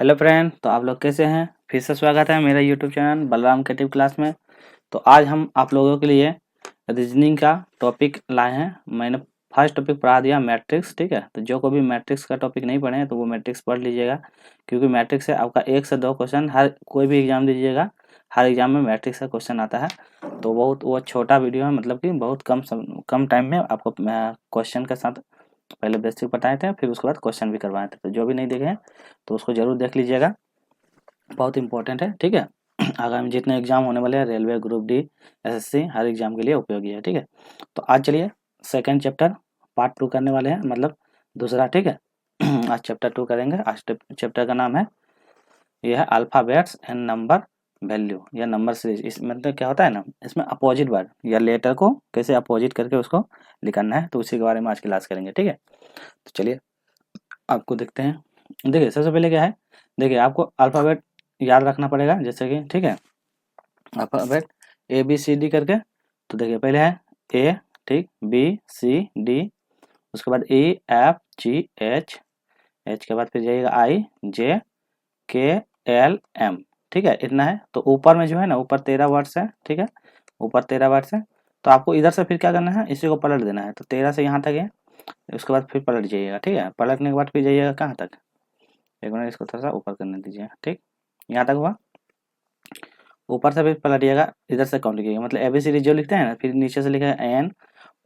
Hello friend, तो आप लोग कैसे हैं। फिर से स्वागत है मेरा YouTube channel Balram creative class में। तो आज हम आप लोगों के लिए रीजनिंग का टॉपिक लाए हैं। मैंने फर्स्ट टॉपिक पढ़ा दिया मैट्रिक्स, ठीक है। तो जो को भी मैट्रिक्स का टॉपिक नहीं पढ़े हैं तो वो मैट्रिक्स पढ़ लीजिएगा, क्योंकि मैट्रिक्स से आपका 1 से 2 क्वेश्चन हर कोई भी एग्जाम दीजिएगा, हर एग्जाम में मैट्रिक्स का क्वेश्चन आता है। तो बहुत वो छोटा वीडियो है, मतलब कि बहुत कम टाइम में आपको क्वेश्चन के साथ पहले बेसिक बताए थे, फिर उसके बाद क्वेश्चन भी करवाए थे। तो जो भी नहीं देखे हैं तो उसको जरूर देख लीजिएगा, बहुत इंपॉर्टेंट है, ठीक है। आगामी जितने एग्जाम होने वाले हैं, रेलवे, ग्रुप डी, एसएससी, हर एग्जाम के लिए उपयोगी है, ठीक है। तो आज चलिए सेकंड चैप्टर पार्ट 2 करने वाले हैं, मतलब दूसरा, ठीक है। आज चैप्टर 2 करेंगे। आज चैप्टर का नाम है, ये है अल्फ़ाबेट्स एंड नंबर वैल्यू या नंबर सीरीज। इस मतलब क्या होता है ना, इसमें अपोजिट वर्ड या लेटर को कैसे अपोजिट करके उसको लिखना है, तो उसी के बारे में आज क्लास करेंगे, ठीक है। तो चलिए आपको देखते हैं। देखिए सबसे पहले क्या है, देखिए आपको अल्फ़ाबेट याद रखना पड़ेगा, जैसे कि, ठीक है, alphabet A B C D करके। तो देखिए पहले है ए, ठीक, बी सी डी, उसके बाद E F G H, H के बाद फिर जाइएगा आई जे के एल एम, ठीक है, इतना है। तो ऊपर में जो है ना, ऊपर 13 वर्ड्स है, ठीक है, ऊपर 13 वर्ड्स है। तो आपको इधर से फिर क्या करना है, इसी को पलट देना है। तो 13 से यहाँ तक है, उसके बाद फिर पलट जाइएगा, ठीक है। पलटने के बाद फिर जाइएगा कहाँ तक, एक मिनट इसको थोड़ा सा ऊपर करने दीजिए, ठीक, यहाँ तक हुआ। ऊपर से फिर पलटिएगा, इधर से काउंट कीजिएगा, मतलब एबीसीडी जो लिखते हैं ना, फिर नीचे से लिखा है एन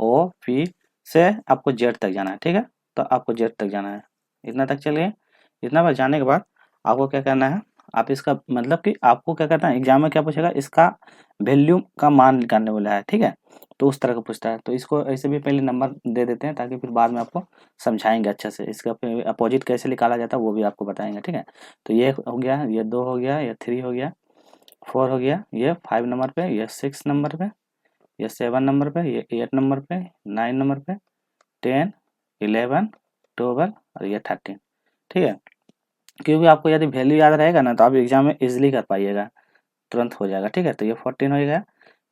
ओ पी से आपको जेड तक जाना है, ठीक है। तो आपको जेड तक जाना है, इतना तक चलिए। इतना बार जाने के बाद आपको क्या करना है, आप इसका मतलब कि आपको क्या करना है, एग्जाम में क्या पूछेगा, इसका वैल्यू का मान निकालने वाला है, ठीक है। तो उस तरह का पूछता है, तो इसको ऐसे भी पहले नंबर दे देते हैं, ताकि फिर बाद में आपको समझाएंगे अच्छे से, इसका फिर अपोजिट कैसे निकाला जाता है वो भी आपको बताएंगे, ठीक है। तो ये हो गया, ये 2 हो गया, ये 3 हो गया, 4 हो गया, ये 5 नंबर पे, ये 6 नंबर पे, ये 7 नंबर पे, ये 8 नंबर पे, 9 नंबर पे, 10, 11, 12 और ये 13, ठीक है। क्योंकि आपको यदि वैल्यू याद रहेगा ना, तो आप एग्जाम में इजीली कर पाइएगा, तुरंत हो जाएगा, ठीक है। तो ये 14 हो गया,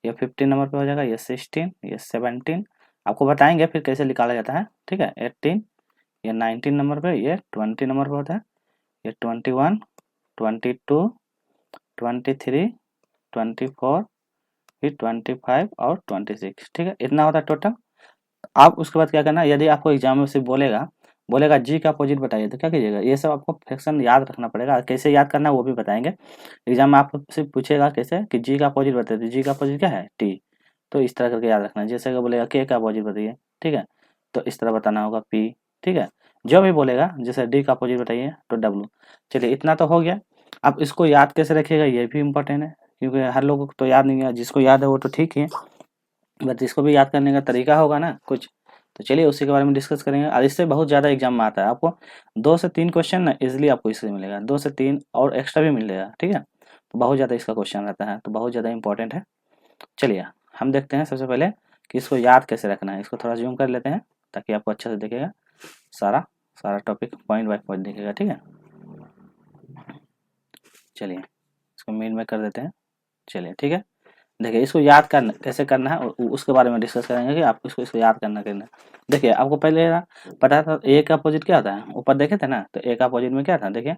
ये 15 नंबर पे हो जाएगा, ये 16, ये 17, आपको बताएंगे फिर कैसे निकाला जाता है, ठीक है। 18, ये 19 नंबर पे, ये 20 नंबर पे होता है, ये 21, 22, 23, 24, फिर 25 और 26, ठीक है, इतना होता है टोटल। आप उसके बाद क्या करना, यदि आपको एग्जाम में सिर्फ बोलेगा बोलेगा जी का अपोजिट बताइए, तो क्या कीजिएगा, ये सब आपको फ्रैक्शन याद रखना पड़ेगा। कैसे याद करना है वो भी बताएंगे। एग्जाम में आपको सिर्फ पूछेगा कैसे कि जी का अपोजिट बताइए, तो जी का अपोजिट क्या है, टी। तो इस तरह करके याद रखना है। जैसे कि बोलेगा के का अपोजिट बताइए, ठीक है, तो इस तरह बताना होगा पी, ठीक है। जो भी बोलेगा, जैसे डी का अपोजिट बताइए तो डब्लू। चलिए इतना तो हो गया। अब इसको याद कैसे रखिएगा ये भी इम्पोर्टेंट है, क्योंकि हर लोगों को तो याद नहीं है, जिसको याद है वो तो ठीक है, बट इसको भी याद करने का तरीका होगा ना कुछ। तो चलिए उसी के बारे में डिस्कस करेंगे। और इससे बहुत ज़्यादा एग्जाम में आता है, आपको 2 से 3 क्वेश्चन ना इजीली आपको इससे मिलेगा, 2 से 3 और एक्स्ट्रा भी मिलेगा, ठीक है। तो बहुत ज़्यादा इसका क्वेश्चन रहता है, तो बहुत ज़्यादा इंपॉर्टेंट है। चलिए हम देखते हैं सबसे पहले कि इसको याद कैसे रखना है। इसको थोड़ा जूम कर लेते हैं ताकि आपको अच्छे से दिखेगा, सारा सारा टॉपिक पॉइंट बाय पॉइंट दिखेगा, ठीक है। चलिए इसको मेन में कर देते हैं। चलिए ठीक है, देखिए इसको याद करना कैसे करना है उसके बारे में डिस्कस करेंगे कि आपको इसको याद करना। देखिए आपको पहले ना पता था ए का अपोजिट क्या होता है, ऊपर देखे थे ना, तो ए का अपोजिट में क्या था, देखिए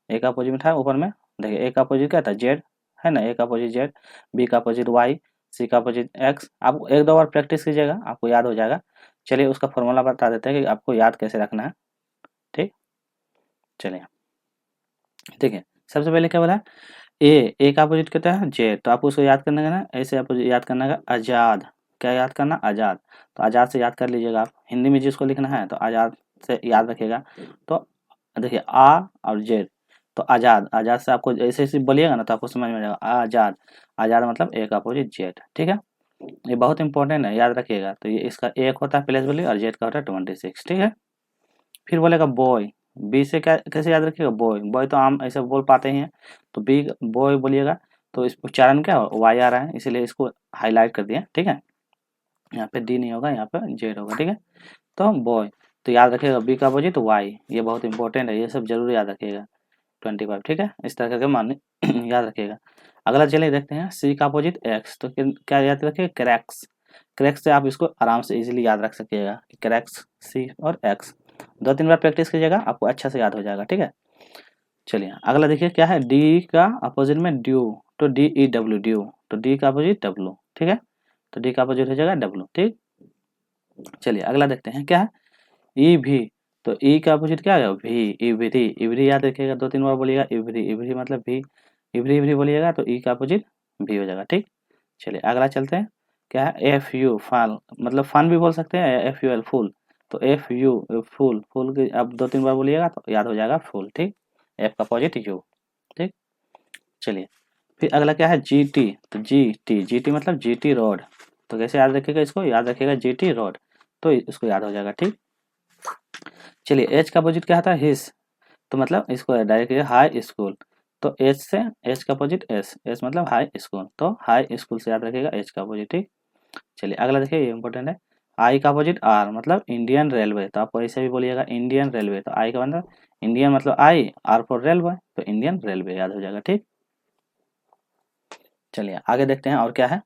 ए का अपोजिट में था ऊपर में, देखिए ए का अपोजिट क्या था, जेड, है ना, ए का अपोजिट जेड, बी का अपोजिट वाई, सी का अपोजिट एक्स। आप एक दो बार प्रैक्टिस कीजिएगा, आपको याद हो जाएगा। चलिए उसका फॉर्मूला बता देते हैं कि आपको याद कैसे रखना है, ठीक। चलिए देखिए सबसे पहले क्या बोला, ए का अपोजिट कहता है जेड, तो आपको उसको याद करना है ना, ऐसे आपको याद करना है आज़ाद। क्या याद करना, आज़ाद। तो आज़ाद से याद कर लीजिएगा आप, हिंदी में जिसको लिखना है तो आज़ाद से याद रखिएगा। तो देखिए आ और जेड, तो आज़ाद, आज़ाद से आपको ऐसे ऐसे बोलिएगा ना तो आपको समझ में आ जाएगा आज़ाद। आज़ाद मतलब ए का अपोजिट जेड, ठीक है। ये बहुत इंपॉर्टेंट है, याद रखिएगा। तो ये इसका एक होता है प्लेस वैल्यू और जेड का होता है 26, ठीक है। फिर बोलेगा बॉय, बी से क्या कैसे याद रखिएगा, बॉय, बॉय तो आम ऐसे बोल पाते ही हैं, तो बी बॉय बोलिएगा। तो इस उच्चारण क्या वाई आ रहा है, इसीलिए इसको हाईलाइट कर दिया, ठीक है। यहाँ पे डी नहीं होगा, यहाँ पे जेड होगा, ठीक है। तो बॉय, तो याद रखिएगा बी का अपोजिट तो वाई, ये बहुत इंपॉर्टेंट है, ये सब जरूर याद रखिएगा। 25, ठीक है, इस तरह करके मान याद रखिएगा। अगला चलिए देखते हैं सी का अपोजिट एक्स, तो क्या याद रखिएगा, क्रैक्स। क्रैक्स से आप इसको आराम से इजीली याद रख सकिएगा, क्रैक्स सी और एक्स। 2-3 बार प्रैक्टिस कीजिएगा, आपको अच्छा से याद हो जाएगा, ठीक है। चलिए अगला देखिए क्या है, डी का अपोजिट में ड्यू, तो डी ई डब्ल्यू ड्यू, तो डी का अपोजिट डब्ल्यू, ठीक है, तो डी का अपोजिट हो जाएगा डब्ल्यू, ठीक। चलिए अगला देखते हैं क्या है, ई भी, तो ई का अपोजिट क्या है, भी, इवरी, इवरी याद रखिएगा, 2-3 बार बोलिएगा इवरी, इवरी मतलब भी, इवरी इवरी बोलिएगा तो ई का अपोजिट भी हो जाएगा, ठीक। चलिए अगला चलते हैं, क्या है, एफ यू फाल, मतलब फन भी बोल सकते हैं, एफ यू एल फूल, तो एफ यू फूल, फूल की अब 2-3 बार बोलिएगा तो याद हो जाएगा फूल, ठीक। एफ का अपोजिट यू, ठीक। चलिए फिर अगला क्या है, जी टी, तो जी टी मतलब जी टी रोड, तो कैसे याद रखिएगा, इसको याद रखिएगा जी टी रोड, तो इसको याद हो जाएगा, ठीक। चलिए एच का अपोजिट क्या होता है, हिस, तो मतलब इसको डायरेक्ट हाई स्कूल, तो एच से एच का अपोजिट एस, एस मतलब हाई स्कूल, तो हाई स्कूल से याद रखिएगा एच का अपोजिट, ठीक। चलिए अगला देखिए, ये इंपॉर्टेंट है, आई का अपोजिट आर मतलब इंडियन रेलवे, तो आप ऐसे भी बोलिएगा इंडियन रेलवे, तो आई का मतलब इंडियन मतलब आई, आर फॉर रेलवे, तो इंडियन रेलवे याद हो जाएगा, ठीक। चलिए आगे देखते हैं और क्या है।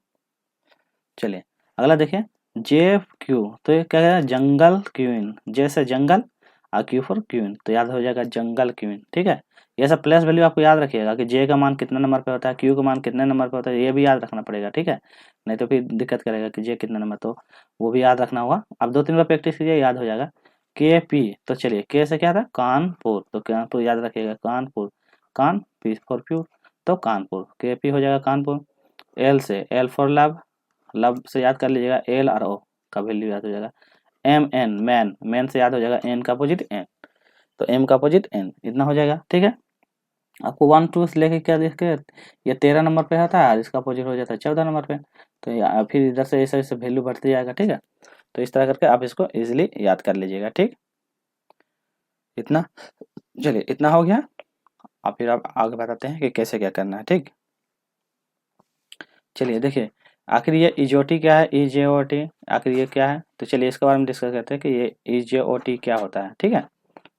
चलिए अगला देखिए, जे क्यू, तो ये क्या है, जंगल क्वीन, जैसे जंगल और क्यू फॉर क्वीन, तो याद हो जाएगा जंगल क्वीन, ठीक है। ये सब प्लेस वैल्यू आपको याद रखिएगा कि जे का मान कितना नंबर पे होता है, क्यू का मान कितने नंबर पे होता है, ये भी याद रखना पड़ेगा, ठीक है। नहीं तो फिर दिक्कत करेगा कि जे कितना नंबर, तो वो भी याद रखना होगा। अब 2-3 बार प्रैक्टिस कीजिए, याद हो जाएगा। के पी, तो चलिए के से क्या था, कानपुर, तो कानपुर याद रखिएगा, कानपुर, कान पी फॉर प्योर, तो कानपुर, के पी हो जाएगा कानपुर। एल से एल फॉर लव, लव से याद कर लीजिएगा, एल और ओ का वैल्यू याद हो जाएगा। एम एन मैन, मैन से याद हो जाएगा एन का अपोजिट एन, तो एम का अपोजिट एन, इतना हो जाएगा, ठीक है। आपको 1-2 से लेके क्या देख के, ये 13 नंबर पे आता है और इसका अपोजिट हो जाता है 14 नंबर पे, तो फिर इधर से ऐसे ऐसे वैल्यू बढ़ती जाएगा, ठीक है। तो इस तरह करके आप इसको इजिली याद कर लीजिएगा, ठीक। इतना, चलिए इतना हो गया। अब फिर आप आगे बताते हैं कि कैसे क्या करना है, ठीक। चलिए देखिए, आखिर ये इजोटी क्या है, ईजेओटी, आखिर ये क्या है, तो चलिए इसके बारे में डिस्कस करते हैं कि ये ईजेओटी क्या होता है, ठीक है।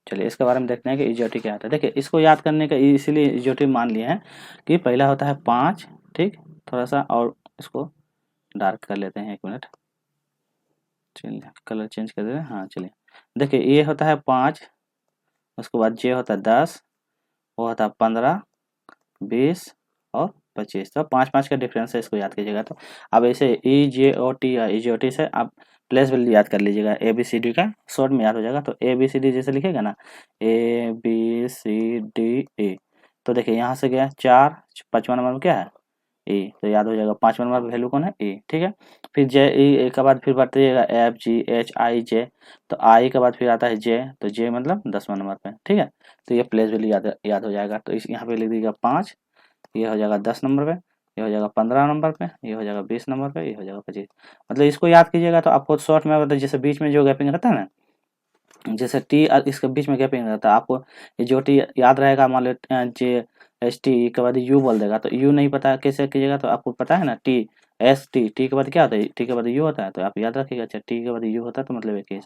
चलिए इसके बारे में देखते हैं कि ईजेओटी क्या होता है। देखिए इसको याद करने का इसीलिए ईजेओटी मान लिए हैं कि पहला होता है 5, ठीक। थोड़ा सा और इसको डार्क कर लेते हैं, 1 मिनट, चलिए कलर चेंज कर देते हैं, हाँ चलिए। देखिए ये होता है 5, उसके बाद जे होता है 10, वो होता है 15, 20 और 25, तो 5-5 का डिफरेंस है, इसको याद कीजिएगा। तो अब ऐसे ई जे ओ टी या ई जे ओ टी से आप प्लेस वैल्यू याद कर लीजिएगा, ए बी सी डी का शॉर्ट में याद हो जाएगा। तो ए बी सी डी जैसे लिखेगा ना, ए बी सी डी ए, तो देखिए यहाँ से गया 4, 5वां नंबर में क्या है, ए, तो याद हो जाएगा 5वां नंबर वैल्यू कौन है, ए, ठीक है। फिर जे ई के बाद फिर बढ़ते जाएगा एफ जी एच आई जे, तो आई के बाद फिर आता है जे, तो जे मतलब 10वां नंबर पे, ठीक है। तो ये प्लेस वैल्यू याद हो जाएगा। तो इस यहाँ पे लिख दीजिएगा 5, ये हो जाएगा 10 नंबर पे, ये हो जाएगा 15 नंबर पे, ये हो जाएगा 20 नंबर पे, ये हो जाएगा 25। मतलब इसको याद कीजिएगा तो आपको शॉर्ट में मतलब जैसे बीच में जो गैपिंग रहता है ना, जैसे टी इसके बीच में गैपिंग रहता है, आपको ये जो टी याद रहेगा, मान लो जे एस टी के बाद यू बोल देगा, तो यू नहीं पता कैसे कीजिएगा, तो आपको पता है ना, टी एस टी, टी के बाद क्या होता है, टी के बाद यू होता है, तो आप याद रखिएगा, अच्छा टी के बाद यू होता है तो मतलब एक ही।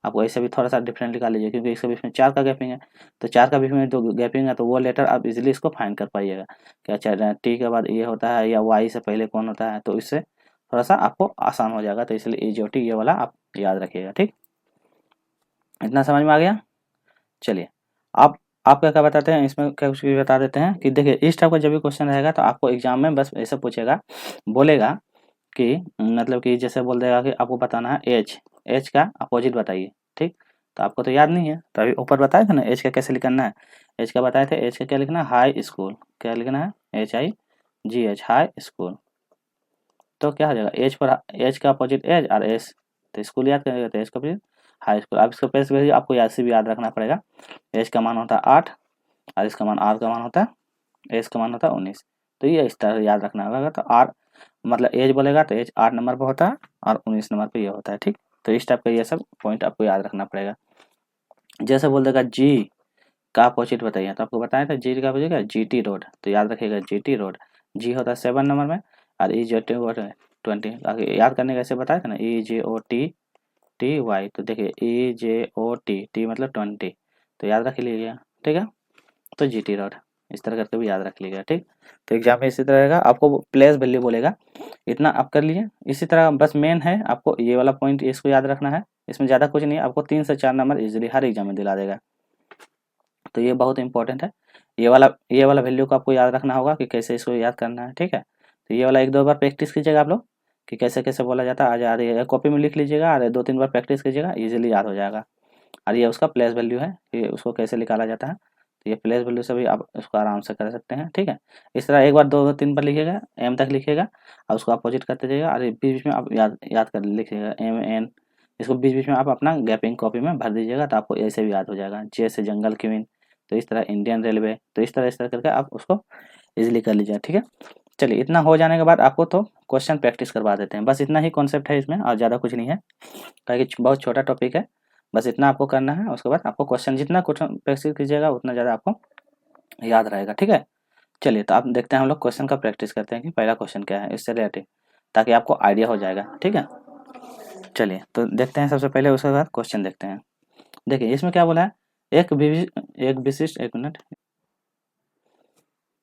आपको ऐसे भी थोड़ा सा डिफरेंट निकाल लीजिए, क्योंकि इसके बीच में 4 का गैपिंग है, तो 4 का बीच में जो गैपिंग है तो वो लेटर आप इजीली इसको फाइंड कर पाइएगा कि अच्छा टी के बाद ये होता है या वाई से पहले कौन होता है, तो इससे थोड़ा सा आपको आसान हो जाएगा। तो इसलिए ये जो टी ये वाला आप याद रखिएगा, ठीक। इतना समझ में आ गया। चलिए आप क्या क्या बताते हैं, इसमें क्या कुछ भी बता देते हैं कि देखिए इस टाइप का जब भी क्वेश्चन रहेगा तो आपको एग्जाम में बस ऐसे पूछेगा, बोलेगा कि मतलब कि जैसे बोल देगा कि आपको बताना है एच, एच का अपोजिट बताइए, ठीक। तो आपको तो याद नहीं है, तो अभी ऊपर बताया था ना एच का कैसे लिखना है, एच का बताए थे, एच का क्या लिखना है, हाई स्कूल, क्या लिखना है, H I ji H, high school. तो क्या हो जाएगा, एच पर एच का अपोजिट एच और एस, तो स्कूल याद करेगा तो एच का अपोजिट हाई स्कूल। अब इसका प्लेस वैल्यू आपको ऐसे भी याद रखना पड़ेगा, एच का मान होता है 8 और इसका मान आर का मान होता है, एस का मान होता है 19। तो ये इस तरह याद रखना होगा। तो आर मतलब एज बोलेगा तो एज 8 नंबर पर होता है और 19 नंबर पे ये होता है, ठीक। तो इस टाइप का ये सब पॉइंट आपको याद रखना पड़ेगा। जैसे बोल देगा जी का अपोजिट बताइए, तो आपको बताया था जी का अपोजिट क्या, जी टी रोड, तो याद रखिएगा जी टी रोड, जी होता है 7 नंबर में और ई जे टी 20, याद करने का ऐसे बताया था ना, ई जे ओ टी टी वाई, तो देखिए ई जे ओ टी, टी मतलब 20, तो याद रख लीजिए, ठीक है। तो जी टी रोड इस तरह करके भी याद रख लीजिएगा, ठीक। तो एग्जाम में इसी तरह रहेगा, आपको प्लेस वैल्यू बोलेगा, इतना आप कर लीजिए। इसी तरह बस मेन है आपको ये वाला पॉइंट, इसको याद रखना है, इसमें ज़्यादा कुछ नहीं है, आपको 3 से 4 नंबर इजीली हर एग्जाम में दिला देगा। तो ये बहुत इंपॉर्टेंट है, ये वाला वैल्यू को आपको याद रखना होगा कि कैसे इसको याद करना है, ठीक है। तो ये वाला 1-2 बार प्रैक्टिस कीजिएगा आप लोग कि कैसे कैसे बोला जाता है। आज आ रही है, कॉपी में लिख लीजिएगा और 2-3 बार प्रैक्टिस कीजिएगा, इजीली याद हो जाएगा। और ये उसका प्लेस वैल्यू है कि उसको कैसे निकाला जाता है, तो ये प्लेस वैल्यू से भी आप उसको आराम से कर सकते हैं, ठीक है। इस तरह एक बार 2-3 बार लिखिएगा, एम तक लिखिएगा और उसको अपोजिट करते जाइएगा और बीच बीच में आप याद याद कर लिखिएगा एम एन, इसको बीच बीच में आप अपना गैपिंग कॉपी में भर दीजिएगा तो आपको ऐसे भी याद हो जाएगा। जैसे जंगल क्वीन, तो इस तरह इंडियन रेलवे, तो इस तरह करके आप उसको इजीली कर लीजिए, ठीक है। चलिए, इतना हो जाने के बाद आपको तो क्वेश्चन प्रैक्टिस करवा देते हैं। बस इतना ही कॉन्सेप्ट है इसमें और ज़्यादा कुछ नहीं है, ताकि बहुत छोटा टॉपिक है। बस इतना आपको करना है, उसके बाद आपको क्वेश्चन जितना क्वेश्चन प्रैक्टिस कीजिएगा उतना ज़्यादा आपको याद रहेगा, ठीक है। चलिए, तो आप देखते हैं, हम लोग क्वेश्चन का प्रैक्टिस करते हैं कि पहला क्वेश्चन क्या है इससे रिलेटेड, ताकि आपको आइडिया हो जाएगा, ठीक है। चलिए, तो देखते हैं सबसे पहले, उसके बाद क्वेश्चन देखते हैं। देखिए, इसमें क्या बोला है, एक विशिष्ट, एक मिनट।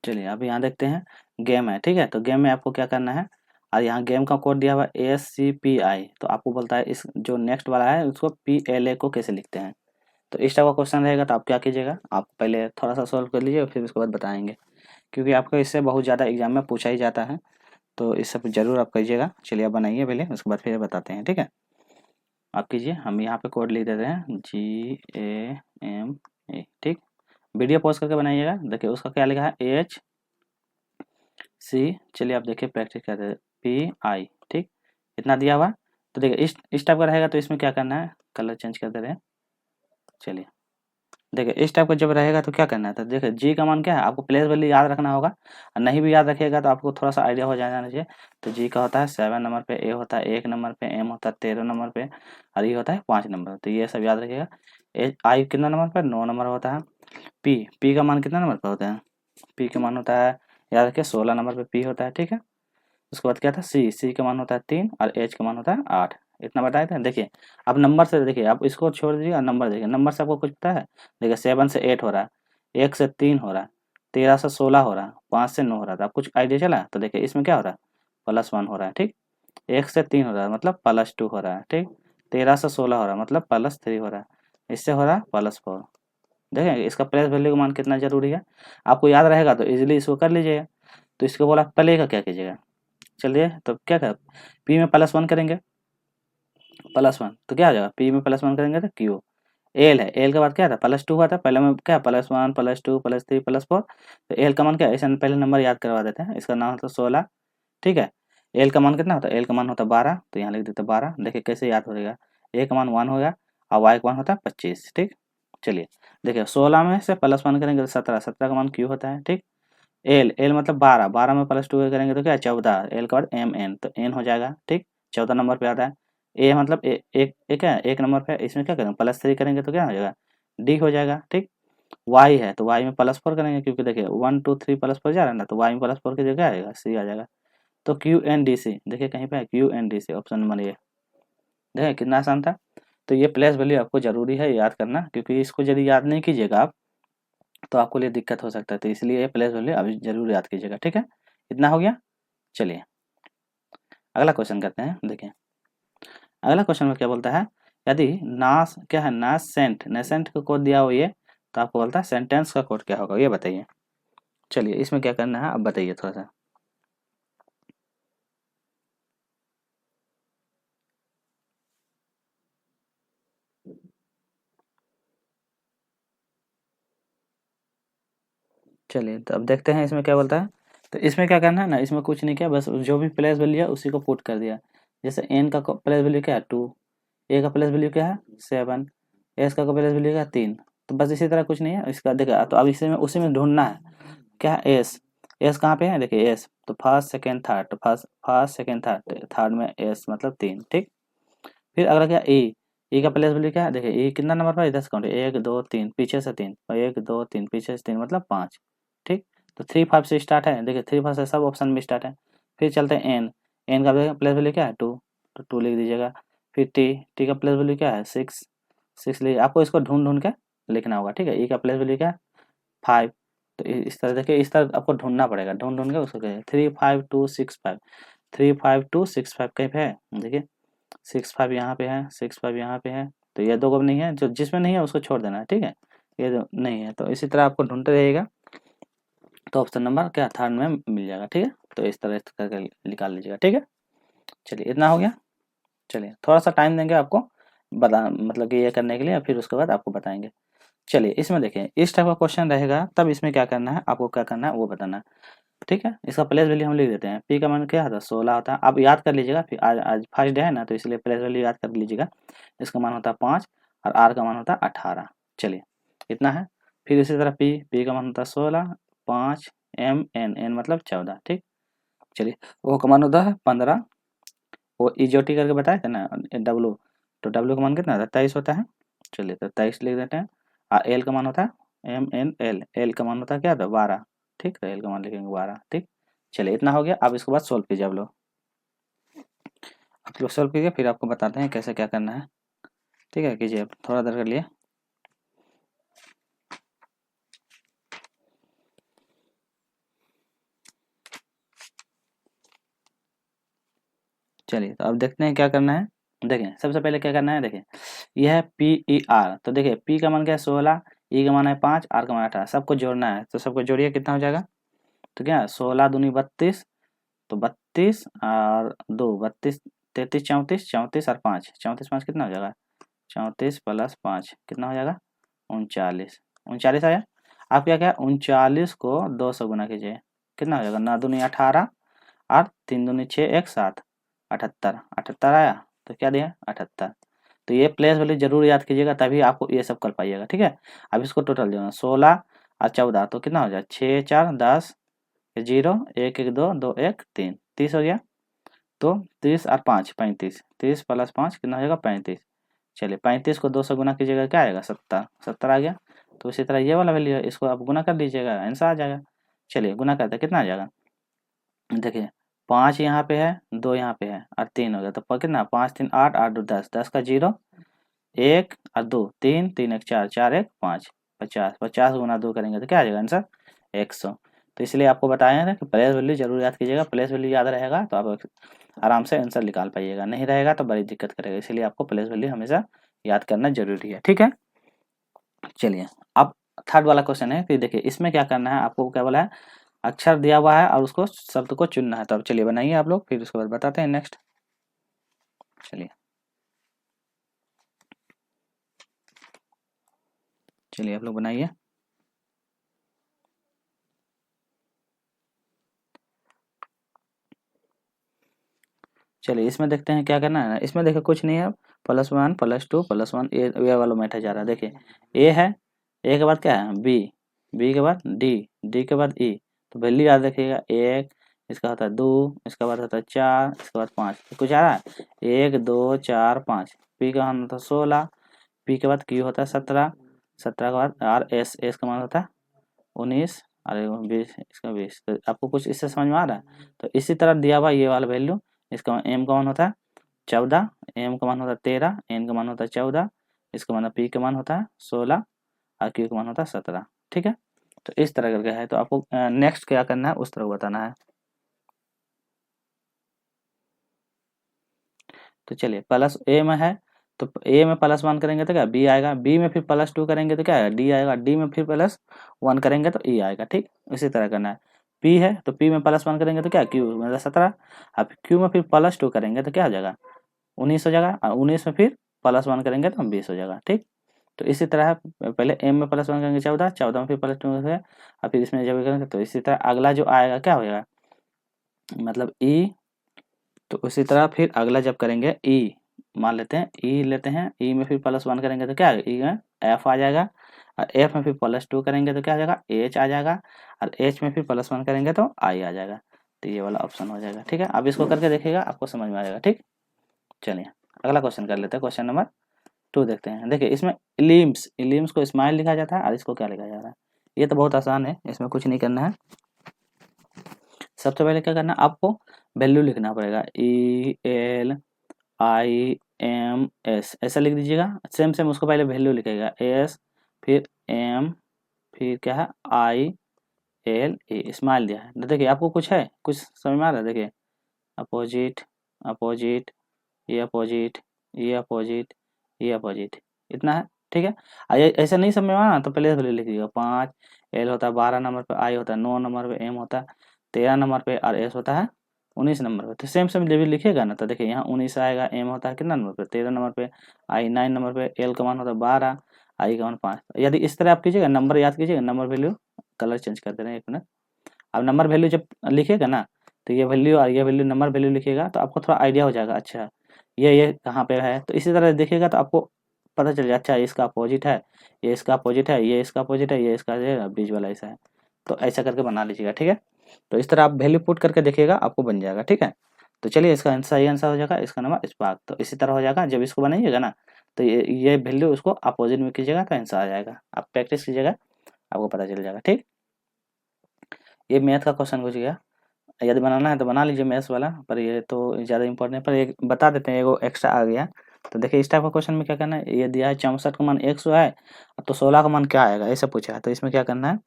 चलिए, अब यहाँ देखते हैं, गेम है, ठीक है। तो गेम में आपको क्या करना है, और यहाँ गेम का कोड दिया हुआ है ASCPI, तो आपको बोलता है इस जो नेक्स्ट वाला है उसको PLA को कैसे लिखते हैं। तो इस टाइप का क्वेश्चन रहेगा, तो आप क्या कीजिएगा, आप पहले थोड़ा सा सॉल्व कर लीजिए, फिर उसके बाद बताएंगे, क्योंकि आपको इससे बहुत ज़्यादा एग्जाम में पूछा ही जाता है, तो इस सब जरूर आप कीजिएगा। चलिए, आप बनाइए पहले, उसके बाद फिर बताते हैं, ठीक है। आप कीजिए, हम यहाँ पे कोड लिख देते हैं GAMA, ठीक। वीडियो पॉज करके बनाइएगा। देखिए, उसका क्या लिखा है, AHC। चलिए, आप देखिए, प्रैक्टिस करते हैं, PI, ठीक। इतना दिया हुआ। तो देखिए, इस टाइप का रहेगा, तो इसमें क्या करना है, कलर चेंज कर दे रहे हैं। चलिए, देखिए, इस टाइप का जब रहेगा तो क्या करना है, तो देखिए जी का मान क्या है, आपको प्लेस वैल्यू याद रखना होगा, और नहीं भी याद रखिएगा तो आपको थोड़ा सा आइडिया हो जाना चाहिए। तो जी का होता है 7 नंबर पे, ए होता है 1 नंबर पे, एम होता है 13 नंबर पे, और ये होता है 5 नंबर, तो ये सब याद रखिएगा। आई कितना नंबर पर, 9 नंबर होता है। पी का मान कितना नंबर पर होता है, पी का मान होता है, याद रखिए 16 नंबर पे पी होता है, ठीक है। उसके बाद क्या था, सी का मान होता है 3 और एच का मान होता है 8। इतना बताए थे। देखिए, अब नंबर से देखिए, आप इसको छोड़ दीजिए और नंबर देखिए, नंबर से आपको कुछ पता है। देखिए, 7 से 8 हो रहा है, 1 से 3 हो रहा है, 13 से 16 हो रहा है, 5 से 9 हो रहा था, कुछ आइडिया चला। तो देखिए, इसमें क्या हो रहा है, +1 हो रहा है, ठीक। 1 से 3 हो रहा है मतलब +2 हो रहा है, ठीक। 13 से 16 हो रहा है मतलब +3 हो रहा है, इससे हो रहा है +4। देखें, इसका प्लेस वैल्यू का मान कितना जरूरी है, आपको याद रहेगा तो इजीली इसको कर लीजिएगा। तो इसको बोला प्ले का क्या कीजिएगा, चलिए, तो क्या कर, पी में +1 करेंगे, +1 तो क्या आ जाएगा, पी में +1 करेंगे तो क्यू। एल है, एल के बाद क्या था, +2 हुआ था, पहले में क्या, +1 +2 +3 +4। तो एल का मान क्या है, ऐसे पहले नंबर याद करवा देते हैं। इसका नाम होता है 16, ठीक है। एल का मान कितना होता है, एल का मान होता है 12, तो यहाँ लिख देते हैं 12। देखिए कैसे याद हो जाएगा, ए का मान 1 हो गया और वाई का मान होता है 25, ठीक। चलिए, देखिए 16 में से +1 करेंगे तो 17, 17 का मान क्यू होता है, ठीक। एल एल मतलब 12, 12 में +2 करेंगे तो क्या, 14। एल के बाद एम एन, तो एन हो जाएगा, ठीक। 14 नंबर पे आता है। ए मतलब एक क्या है, 1 नंबर पे, इसमें क्या करेंगे, +3 करेंगे तो क्या हो जाएगा, डी हो जाएगा, ठीक। वाई है, तो वाई में +4 करेंगे, क्योंकि देखिए 1 2 3 +4 जा रहा है ना, तो वाई में +4 की जगह आएगा, सी आ जाएगा। तो क्यू एन डी सी, देखिए कहीं पे है Q N D C, option number A. देखिए कितना आसान था। तो ये प्लेस वैल्यू आपको जरूरी है याद करना, क्योंकि इसको यदि याद नहीं कीजिएगा आप तो आपको लिए दिक्कत हो सकता है। तो इसलिए ये प्लेस वैल्यू अभी जरूर याद कीजिएगा, ठीक है। इतना हो गया। चलिए, अगला क्वेश्चन करते हैं। देखिए, अगला क्वेश्चन में क्या बोलता है, यदि नास क्या है, नासेंट, नेसेंट का कोड दिया हो ये, तो आपको बोलता है सेंटेंस का कोड क्या होगा, ये बताइए। चलिए, इसमें क्या करना है अब बताइए थोड़ा सा। चलिए, तो अब देखते हैं इसमें क्या बोलता है। तो इसमें क्या करना है ना, इसमें कुछ नहीं किया, बस जो भी प्लेस वैल्यू है उसी को पुट कर दिया। जैसे एन का प्लेस वैल्यू क्या है 2, ए का प्लेस वैल्यू क्या है 7, एस का प्लेस वैल्यू क्या है 3। तो बस इसी तरह कुछ नहीं है इसका, देखा तो अब इसी में उसी में ढूंढना है क्या, एस। एस कहाँ पे है, देखिए एस तो फर्स्ट सेकंड थर्ड, तो first first second third, third में एस मतलब 3, ठीक। फिर अगला क्या, ई। ई का प्लेस वैल्यू क्या है, देखिए ई कितना नंबर पर, इधर से काउंट 1 2 3 पीछे से 3, 1 2 3 पीछे से 3 मतलब 5, ठीक। तो 3 5 से स्टार्ट है, देखिए 3 5 से सब ऑप्शन में स्टार्ट है। फिर चलते हैं एन। एन का प्लेस वैल्यू क्या है 2, तो 2 लिख दीजिएगा। फिर टी, टी का प्लेस वैल्यू क्या है 6, 6 लीजिए। आपको इसको ढूंढ ढूंढ के लिखना होगा, ठीक है। ई का प्लेस वैल्यू क्या है 5। तो इस तरह देखिए, इस तरह आपको ढूंढना पड़ेगा, ढूंढ ढूंढ के उसको 3 5 2 6 5, 3 5 2 6 5 कहीं पे है, देखिए 6 5 यहाँ पे है, 6 5 यहाँ पे है। तो ये दो को नहीं है, जो जिसमें नहीं है उसको छोड़ देना है, ठीक है। ये नहीं है, तो इसी तरह आपको ढूंढते रहिएगा। तो ऑप्शन नंबर क्या थर्ड में मिल जाएगा। ठीक है, तो इस तरह करके निकाल लीजिएगा। ठीक है, चलिए इतना हो गया। चलिए थोड़ा सा टाइम देंगे आपको बता मतलब कि ये करने के लिए, फिर उसके बाद आपको बताएंगे। चलिए इसमें देखिए इस टाइप का क्वेश्चन रहेगा, तब इसमें क्या करना है आपको, क्या करना है वो बताना है। ठीक है, इसका प्लेस वैल्यू हम लिख देते हैं। पी का मान क्या होता है 16 होता है। आप याद कर लीजिएगा, फिर आज आज फर्स्ट डे है ना, तो इसलिए प्लेस वैल्यू याद कर लीजिएगा। इसका मान होता है 5 और आर का मान होता है 18। चलिए इतना है। फिर इसी तरह पी का मान होता है 16, 5 एम एन मतलब 14। ठीक, चलिए वो का मान होता है 15। वो इजोटी करके बताया था ना डब्लू, तो डब्लू का मान कितना होता है 23 होता है। चलिए तो 23 लिख देते हैं। और एल का मान होता है एल का मान होता है क्या होता है 12। ठीक, तो एल का मान लिखेंगे 12। ठीक, चलिए इतना हो गया। अब इसके बाद सोल्व कीजिए आप लोग सोल्व कीजिए, फिर आपको बताते हैं कैसे क्या करना है। ठीक है, कीजिए थोड़ा देर कर लिए। चलिए तो अब देखते हैं क्या करना है। देखें सबसे पहले क्या करना है, देखें यह है पी ई आर। तो देखिए पी का मान क्या है 16, ई का मान है 5, आर का मान 18। सबको जोड़ना है, तो सबको जोड़िए कितना हो जाएगा। तो क्या 16 दूनी 32, तो 32 और 2 32, 33 34, 34 और 5, 34 5 कितना हो जाएगा 34 प्लस 5 कितना हो जाएगा 39। 39 आया। आप क्या क्या 39 को 2 से गुना कीजिए, कितना हो जाएगा 9 दूनी 18 और 3 दूनी 6 1 7, 78। 78 आया, तो क्या दिया 78। तो ये प्लेस वैल्यू जरूर याद कीजिएगा, तभी आपको ये सब कर पाइएगा। ठीक है, अब इसको टोटल जो है 16 और 14, तो कितना हो जाए 6 4 10, 0 1 1 2 2 1 3, 30 हो गया। तो 30 और 5 35, 30 प्लस 5 कितना हो जाएगा 35। चलिए 35 को 2 से गुना कीजिएगा क्या आएगा 70, 70 आ गया। तो इसी तरह ये वाला वैल्यू है, इसको आप गुना कर दीजिएगा, आंसर आ जाएगा। चलिए गुना करते कितना आ जाएगा, देखिए 5 यहाँ पे है, 2 यहाँ पे है और 3 हो गया। तो कितना 5 3 8 8 2 10, 10 का 0 1 और 2 3 3 1 4 4 1 5, 50। 50 गुना 2 करेंगे तो क्या आ जाएगा आंसर 100। तो इसलिए आपको बताया ना कि प्लेस वैल्यू जरूर याद कीजिएगा। प्लेस वैल्यू याद रहेगा तो आप आराम से आंसर निकाल पाइएगा, नहीं रहेगा तो बड़ी दिक्कत करेगा। इसलिए आपको प्लेस वैल्यू हमेशा याद करना जरूरी है। ठीक है, चलिए अब थर्ड वाला क्वेश्चन है कि देखिए इसमें क्या करना है, आपको क्या बोला है अक्षर दिया हुआ है और उसको शब्द को चुनना है। तो अब चलिए बनाइए आप लोग, फिर उसके बाद बताते हैं नेक्स्ट। चलिए चलिए आप लोग बनाइए। चलिए इसमें देखते हैं क्या करना है ना। इसमें देखिए कुछ नहीं है, +1 +2 +1 ये वाला मैथ जा रहा है। देखिए ए है, ए के बाद क्या है बी, बी के बाद डी, डी के बाद ई। तो वैल्यू याद रखिएगा 1, इसका होता है 2, इसका बाद होता है 4, इसके बाद 5। तो कुछ आ रहा है 1 2 4 5। पी का मान होता है 16, पी के बाद क्यू होता है 17, 17 के बाद आर एस, एस का मान होता है 19 और 20, इसका 20। तो आपको कुछ इससे समझ में आ रहा है। तो इसी तरह दिया हुआ ये वाला वैल्यू, इसका एम का मान होता है 14, एम का मान होता है 13, एन का मान होता है 14, इसका मान पी का मान होता है 16 और क्यू का मान होता है 17। ठीक है, तो इस तरह करके है। तो आपको नेक्स्ट क्या करना है उस तरह बताना है। तो चलिए प्लस ए में है, तो ए में +1 करेंगे तो क्या बी आएगा, बी में फिर +2 करेंगे तो क्या आएगा डी आएगा, डी में फिर +1 करेंगे तो ई आएगा। ठीक, इसी तरह करना है। पी है तो पी में +1 करेंगे तो क्या क्यू मतलब 17, अब क्यू में फिर +2 करेंगे तो क्या हो जाएगा 19 हो जाएगा, और 19 में फिर +1 करेंगे तो 20 हो जाएगा। ठीक, तो इसी तरह पहले एम में +1 करेंगे 14, 14 में फिर +2 करेंगे और फिर इसमें जब करेंगे तो इसी तरह अगला जो आएगा क्या हो जाएगा मतलब ई। तो उसी तरह फिर अगला जब करेंगे ई, मान लेते हैं ई लेते हैं, ई में फिर +1 करेंगे तो क्या आएगा ई में एफ आ जाएगा, और एफ में फिर +2 करेंगे तो क्या आ जाएगा एच आ जाएगा, और एच में फिर +1 करेंगे तो आई आ जाएगा। तो ये वाला ऑप्शन हो जाएगा। ठीक है, अब इसको करके देखिएगा आपको समझ में आ जाएगा। ठीक, चलिए अगला क्वेश्चन कर लेते हैं, क्वेश्चन नंबर 2 देखते हैं। देखिए इसमें इलिम्स, इलिम्स को स्माइल लिखा जाता है और इसको क्या लिखा जाता है। ये तो बहुत आसान है, इसमें कुछ नहीं करना है। सबसे पहले क्या करना है आपको वैल्यू लिखना पड़ेगा, ELIMS ऐसा लिख दीजिएगा। सेम सेम उसको पहले वैल्यू लिखेगा एस, फिर एम, फिर क्या है ILE स्माइल दिया है। तो देखिए आपको कुछ है कुछ समझ में आ रहा है। देखिए अपोजिट, अपोजिट, ये अपोजिट, ये अपोजिट, ये अपोजिट, इतना है। ठीक है। ऐसा नहीं समझ में आना तो पहले वैल्यू लिख दीजिएगा 5, एल होता है 12 नंबर पे, आई होता है 9 नंबर पे, एम होता है 13 नंबर पे और एस होता है 19 नंबर पे। तो सेम सेम लेवल लिखिएगा ना, तो देखिए यहाँ 19 आएगा, एम होता है कितना नंबर पे 13 नंबर पे, आई 9 नंबर पे, एल का मान होता है 12, आई का मान 5। यदि इस तरह आप कीजिएगा, नंबर याद कीजिएगा, नंबर वैल्यू, कलर चेंज कर दे रहे हैं 1 मिनट। अब नंबर वैल्यू जब लिखिएगा ना, तो ये वैल्यू और ये वैल्यू नंबर वैल्यू लिखिएगा तो आपको थोड़ा आइडिया हो जाएगा, अच्छा ये कहाँ पे है। तो इसी तरह देखिएगा तो आपको पता चल जाए, अच्छा इसका अपोजिट है, ये इसका अपोजिट है, ये इसका अपोजिट है, ये इसका जो बीच वाला ऐसा है। तो ऐसा करके बना लीजिएगा, ठीक है। तो इस तरह आप वैल्यू पुट करके देखिएगा, आपको बन जाएगा, ठीक है। तो चलिए इसका सही आंसर हो जाएगा, इसका नंबर स्पार्क। तो इसी तरह हो जाएगा, जब इसको बनाइएगा ना, तो ये वैल्यू उसको अपोजिट में कीजिएगा तो आंसर आ जाएगा। आप प्रैक्टिस कीजिएगा, आपको पता चल जाएगा, ठीक। ये मैथ का क्वेश्चन हो गया। यदि बनाना है तो बना लीजिए मैथ्स वाला, पर ये तो ज़्यादा इंपॉर्टेंट है, पर एक बता देते हैं, एगो एक्स्ट्रा आ गया। तो देखिए इस टाइप का क्वेश्चन में क्या करना है, ये दिया है 64 का मान 100 है, तो 16 का मान क्या आएगा ऐसा पूछा है। तो इसमें क्या करना है,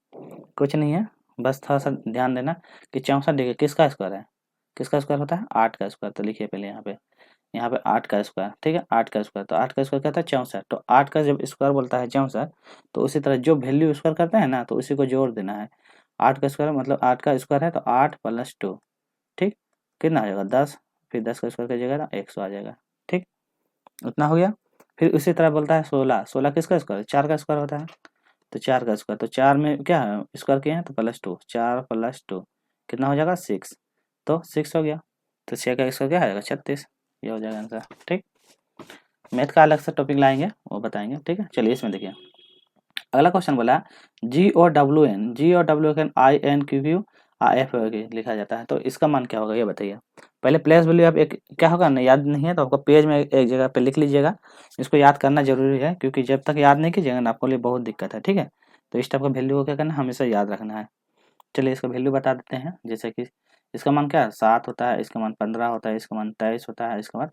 कुछ नहीं है, बस थोड़ा सा ध्यान देना कि 64 देखिए किसका स्क्वायर है, किसका स्क्वायर होता है 8 का स्क्वायर। तो लिखिए पहले यहाँ पे 8 का स्क्वायर, ठीक है, 8 का स्क्वायर। तो 8 का स्क्वायर क्या था 64। तो 8 का जब स्क्वायर बोलता है 64, तो उसी तरह जो वैल्यू स्क्वायर करते हैं ना, तो उसी को जोड़ देना है। 8 का स्क्वायर मतलब 8 का स्क्वायर है तो 8 + 2, ठीक, कितना आ जाएगा 10। फिर 10 का स्क्वायर कीजिएगा ना 100 आ जाएगा, ठीक, उतना हो गया। फिर उसी तरह बोलता है 16, 16 किसका स्क्वायर 4 का स्क्वायर होता है। तो 4 का स्क्वायर, तो 4 में क्या है स्क्वायर किए हैं तो +2, 4 + 2 कितना हो जाएगा 6। तो 6 हो गया। तो 6 का स्क्वायर क्या आएगा 36, ये हो जाएगा आंसर, ठीक। मैथ का अलग से टॉपिक लाएंगे, वो बताएंगे, ठीक है। चलिए इसमें देखिए अगला क्वेश्चन बोला GOWN, GOWN INQQ AF लिखा जाता है। तो इसका मान क्या होगा ये बताइए। पहले प्लेस वैल्यू आप एक क्या होगा ना, याद नहीं है तो आपको पेज में एक जगह पे लिख लीजिएगा। इसको याद करना जरूरी है, क्योंकि जब तक याद नहीं कीजिएगा ना आपको लिए बहुत दिक्कत है, ठीक है। तो इस टाइप का वैल्यू को क्या करना हमेशा याद रखना है। चलिए इसका वैल्यू बता देते हैं, जैसे कि इसका मान क्या है 7 होता है, इसका मान 15 होता है, इसका मान 23 होता है, इसका मान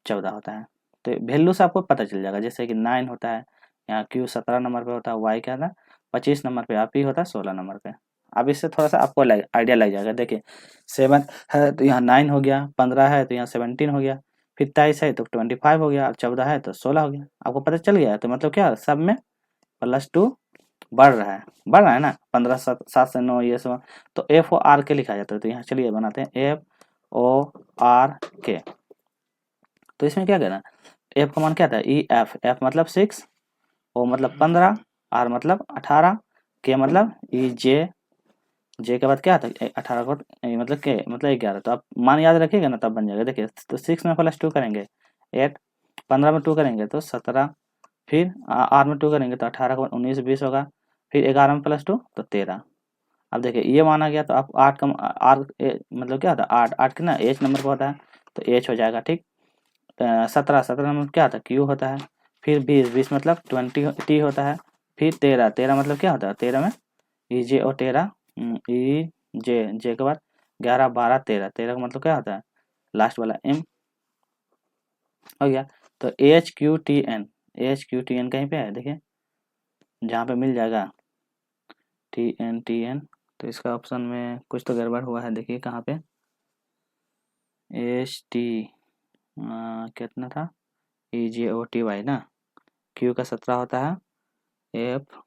14 होता है। तो वैल्यू से आपको पता चल जाएगा, जैसे कि 9 होता है, यहाँ Q 17 नंबर पे होता है, Y क्या था 25 नंबर पे, P होता है 16 नंबर पे। अब इससे थोड़ा सा आपको आइडिया लग जाएगा। देखिए 7 है तो यहाँ 9 हो गया, 15 है तो यहाँ 17 हो गया, फिर 23 है तो 25 हो गया, और 14 है तो 16 हो गया। आपको पता चल गया। तो मतलब क्या सब में +2 बढ़ रहा है ना, 15 7 से 9 ये सब। तो FOR लिखा जाता है। तो यहाँ चलिए बनाते हैं FORK। तो इसमें क्या करना, एफ का मान क्या था EF, एफ मतलब 6, ओ मतलब 15, आर मतलब 18, के मतलब जे, जे के बाद क्या था 18 को मतलब के मतलब 11। तो आप मान याद रखिएगा ना तब बन जाएगा। देखिए तो 6 में +2 करेंगे 8, 15 में 2 करेंगे तो 17, फिर आर में 2 करेंगे तो 18 को 19 20 होगा, फिर 11 में +2 तो 13। अब देखिए ये माना गया तो आप 8 का आर मतलब क्या होता है 8, 8 कितना एच नंबर पर होता है, तो एच हो जाएगा, ठीक। 17, 17 नंबर क्या होता है क्यू होता है, फिर 20, 20 मतलब 20 टी होता है, फिर 13, 13 मतलब क्या होता है 13 में ई जे और 13 ई जे, जे के बाद 11 12 13, 13 का मतलब क्या होता है लास्ट वाला एम, हो गया। तो एच क्यू टी एन कहीं पे है देखिए, जहाँ पे मिल जाएगा टी एन। तो इसका ऑप्शन में कुछ तो गड़बड़ हुआ है, देखिए कहाँ पे एच टी कितना था EJOTY ना, क्यू का 17 होता है, एफ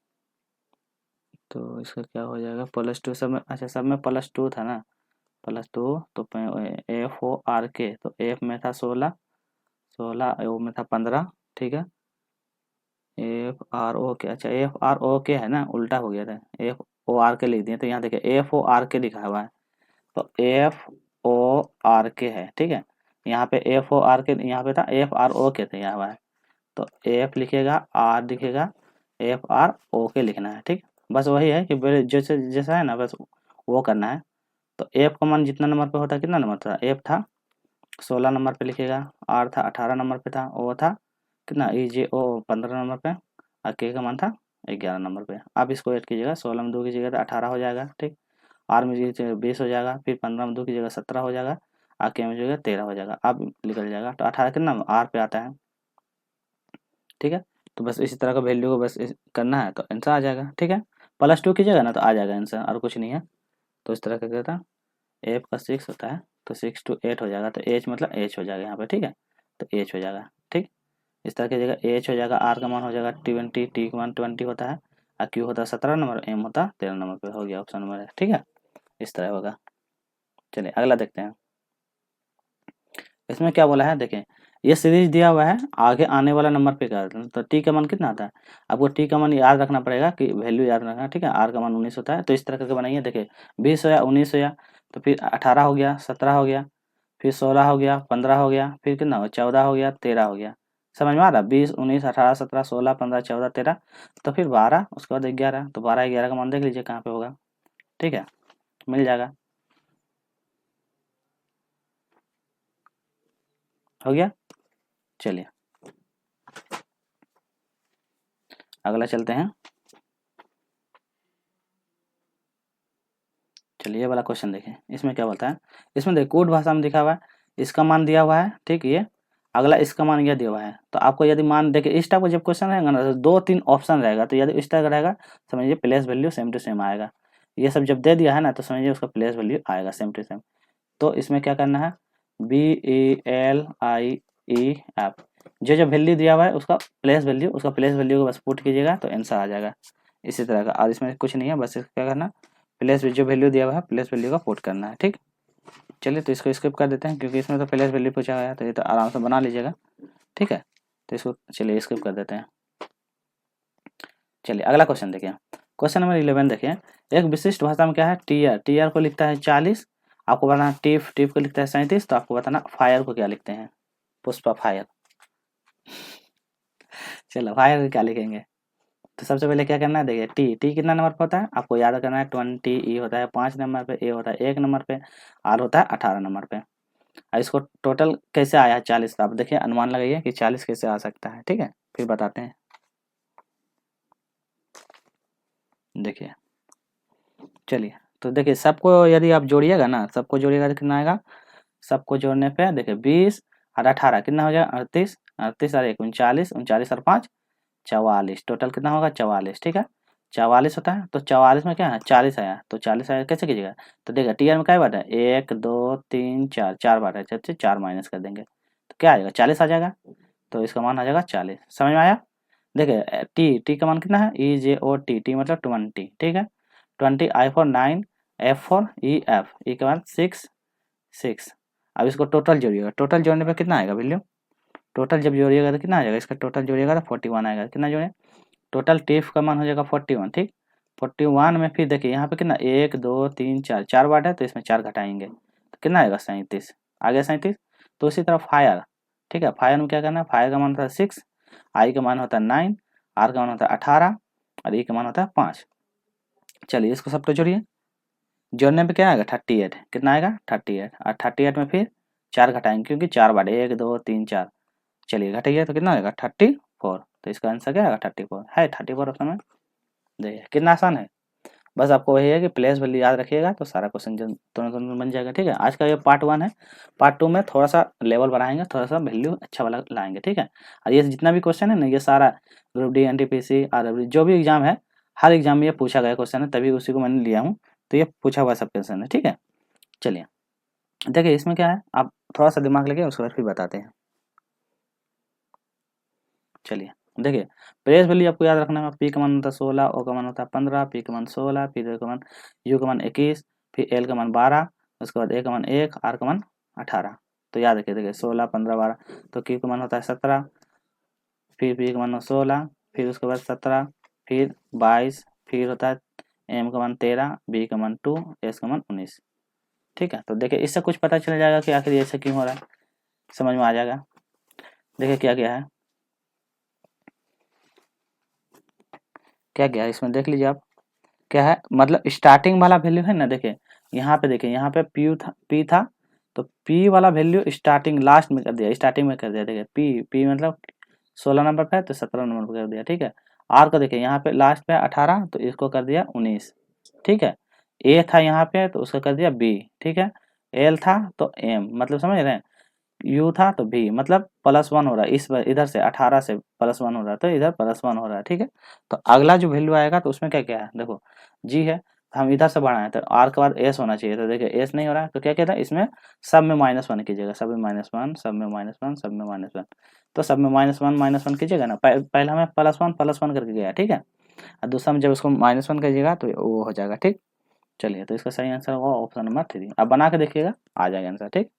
तो इसका क्या हो जाएगा +2 सब में, अच्छा सब में +2 था ना, +2 तो FORK। तो एफ में था 16, 16 ओ में था 15, ठीक है। FROK, अच्छा FROK है ना, उल्टा हो गया था, FORK लिख दिए। तो यहाँ देखिए FORK लिखा हुआ है, तो FORK है, ठीक है। यहाँ पे FORK, यहाँ पे था FROK था, यहाँ हुआ है। तो एफ लिखेगा आर लिखेगा FROK लिखना है, ठीक। बस वही है कि जैसे जैसा है ना बस वो करना है। तो एफ का मान जितना नंबर पे होता है, कितना नंबर था एफ था 16 नंबर पे लिखेगा, आर था 18 नंबर पे था, ओ था कितना EJO 15 नंबर पे, और के का मान था 11 नंबर पे। आप इसको ऐड कीजिएगा, 16 में 2 कीजिएगा तो 18 हो जाएगा, ठीक। आर में 20 हो जाएगा, फिर 15 में 2 कीजिएगा 17 हो जाएगा, और के में जो 13 हो जाएगा। अब निकल जाएगा। तो 18 कितना आर पे आता है, ठीक है। तो बस इसी तरह का वैल्यू को बस करना है तो आंसर आ जाएगा, ठीक है। +2 कीजिएगा ना तो आ जाएगा आंसर, और कुछ नहीं है। तो इस तरह का क्या था एफ का 6 होता है, तो 6 to 8 हो जाएगा, तो एच मतलब एच हो जाएगा यहाँ पे, ठीक है। तो एच हो जाएगा, ठीक। इस तरह की जगह एच हो जाएगा, आर का मान हो जाएगा 20, टी का मान 20 होता है, और क्यू होता है 17 नंबर, एम होता है 13 नंबर पे। हो गया ऑप्शन नंबर है, ठीक है, इस तरह होगा। चलिए अगला देखते हैं। इसमें क्या बोला है, देखें ये सीरीज दिया हुआ है, आगे आने वाला नंबर पे कर दें तो टी का मान कितना आता है, आपको टी का मान याद रखना पड़ेगा कि वैल्यू याद रखना, ठीक है। आर का मान 19 होता है, तो इस तरह करके बनाइए। देखिए 20 हो या 19 हो या, तो फिर 18 हो गया, 17 हो गया, फिर 16 हो गया, 15 हो गया, फिर कितना हो 14 हो गया, 13 हो गया। समझ में आ रहा, 20 19 18 17 16 15 14 13, तो फिर 12, उसके बाद 11, तो 12 11 का मान देख लीजिए कहाँ पे होगा, ठीक है, मिल जाएगा। हो गया। चलिए अगला चलते हैं। चलिए ये वाला क्वेश्चन देखें, इसमें क्या बोलता है। इसमें देखिए कोड भाषा में लिखा हुआ है, इसका मान दिया हुआ है, ठीक। ये अगला इसका मान यह दिया हुआ है, तो आपको यदि मान देखिए इस टाइप का जब क्वेश्चन रहेगा ना, तो 2-3 ऑप्शन रहेगा, तो यदि इस तरह का रहेगा समझिए place value same to same आएगा। ये सब जब दे दिया है ना, तो समझिए उसका प्लेस वैल्यू आएगा सेम टू सेम। तो इसमें क्या करना है, BELIEF, जो जो वैल्यू दिया हुआ है उसका प्लेस वैल्यू, को बस पुट कीजिएगा तो आंसर आ जाएगा। इसी तरह का, और इसमें कुछ नहीं है, बस क्या करना, प्लेस जो वैल्यू दिया हुआ है प्लेस वैल्यू का पुट करना है, ठीक। चलिए तो इसको स्किप कर देते हैं, क्योंकि इसमें तो प्लेस वैल्यू पूछा गया है, तो ये तो आराम से बना लीजिएगा, ठीक है। तो इसको चलिए स्किप कर देते हैं। चलिए अगला क्वेश्चन देखिए, क्वेश्चन नंबर 11 देखिए। एक विशिष्ट भाषा में क्या है, टीआर, टीआर को लिखता है 40, आपको बताना टिफ, टिफ को लिखता है 37, तो आपको बताना फायर को क्या लिखते हैं, पुष्पा फायर। चलो फायर क्या लिखेंगे, तो सबसे पहले क्या करना है, देखिए टी, टी कितना नंबर पर होता है, आपको याद करना है 20, ई होता है 5 नंबर पे, ए होता है 1 नंबर पे, आर होता है 18 नंबर पे। और इसको टोटल कैसे आया है 40, तो आप देखिए अनुमान लगाइए कि 40 कैसे आ सकता है, ठीक है, फिर बताते हैं। देखिए चलिए, तो देखिए सबको यदि आप जोड़िएगा ना, सबको जोड़िएगा तो कितना आएगा, सबको जोड़ने पे देखिए 20 और 18 कितना हो जाएगा 38, 38 और 1 39, 39 और 5 44, टोटल कितना होगा 44, ठीक है। 44 होता है, तो 44 में क्या है 40 आया, तो 40 आया कैसे कीजिएगा, तो देखिए टी आर में क्या बात है 1 2 3 4, 4 बार है, जब 4 माइनस कर देंगे तो क्या आएगा 40 आ जाएगा, तो इसका मान आ जाएगा 40। समझ में आया। देखिए टी, टी का मान कितना है EJOT, टी मतलब 20, ठीक है। 20, I for 9, F for EF, ई के बाद 6 6। अब इसको टोटल जोड़िएगा, टोटल जोड़ने पे कितना आएगा वैल्यू, टोटल जब जोड़िएगा तो कितना आ जाएगा, इसका टोटल जोड़िएगा तो 41 आएगा। कितना जोड़े, टोटल टिफ का मान हो जाएगा 41, ठीक। 41 में फिर देखिए यहाँ पे कितना 1 2 3 4, 4 वाट है, तो इसमें 4 घटाएंगे तो कितना आएगा 37, आ गया 37। तो इसी तरह फायर, ठीक है, फायर में क्या करना है, फायर का मान होता है 6, आई का मान होता है 9, आर का मान होता है 18, और ई का मान होता है 5। चलिए इसको सब तो जोड़िए, जोड़ने पे क्या आएगा 38, कितना आएगा 38, और 38 में फिर 4 घटाएंगे क्योंकि 4 बार 1 2 3 4। चलिए घटाइए तो कितना आएगा 34, तो इसका आंसर क्या आएगा 34 है, 34 ऑप्शन में। देखिए कितना आसान है, बस आपको वही है कि प्लेस वैल्यू याद रखिएगा तो सारा क्वेश्चन तुरंत तुरंत बन जाएगा, ठीक है। आज का ये पार्ट 1 है, पार्ट 2 में थोड़ा सा लेवल बढ़ाएंगे, थोड़ा सा वैल्यू अच्छा वाला लाएंगे, ठीक है। और ये जितना भी क्वेश्चन है ना, ये सारा ग्रुप डी NTPC RWD जो भी एग्जाम है, हर एग्जाम में ये पूछा गया क्वेश्चन है, तभी उसी को मैंने लिया हूँ, तो ये पूछा हुआ सब क्वेश्चन है, ठीक है। चलिए देखिए इसमें क्या है, आप थोड़ा सा दिमाग लगे उसके बाद फिर बताते हैं। चलिए देखिए प्लेस वैल्यू आपको याद रखना है, पी का मान होता है 16, ओ का मान होता है 15, पी का मान 16, फिर ए का मान, यू का मान 21, फिर एल का मान 12, उसके बाद ए का मान 1, आर का मान 18। तो याद रखिए, देखिए 16 15 12, तो क्यू का मान होता है 17, फिर पी का मान 16, फिर उसके बाद 17, फिर 22, फिर होता है एम का मान 13, बी का मान 2, एस का मान 19, ठीक है। तो देखिए इससे कुछ पता चल जाएगा कि आखिर ऐसा क्यों हो रहा है, समझ में आ जाएगा। देखिए क्या क्या है, क्या क्या है इसमें देख लीजिए आप, क्या है मतलब स्टार्टिंग वाला वैल्यू है ना, देखिए यहाँ पे देखिए, यहाँ पे पी था, तो पी वाला वैल्यू स्टार्टिंग लास्ट में कर दिया, स्टार्टिंग में कर दिया, देखिए पी, पी मतलब 16 नंबर पे है तो 17 नंबर पे कर दिया, ठीक है। आर को देखिए यहाँ पे लास्ट पे 18, तो इसको कर दिया 19, ठीक है। ए था यहाँ पे तो उसको कर दिया बी, ठीक है। एल था तो एम, मतलब समझ रहे हैं, यू था तो भी, मतलब +1 हो रहा है, इस बार इधर से 18 से +1 हो रहा है, तो इधर +1 हो रहा है, ठीक है। तो अगला जो वैल्यू आएगा तो उसमें क्या क्या है देखो, जी है, हम इधर से बढ़ाएं तो आर के बाद एस होना चाहिए, तो देखिए एस नहीं हो रहा है, तो क्या कहता है इसमें सब में -1 कीजिएगा, सब में -1, सब में -1, सब में -1, तो सब में -1 कीजिएगा ना। पहला में +1 करके गया, ठीक है, और दूसरा में जब उसको -1 कीजिएगा तो वो हो जाएगा, ठीक। चलिए, तो इसका सही आंसर होगा ऑप्शन नंबर 3। अब बना के देखिएगा, आ जाएगा आंसर, ठीक।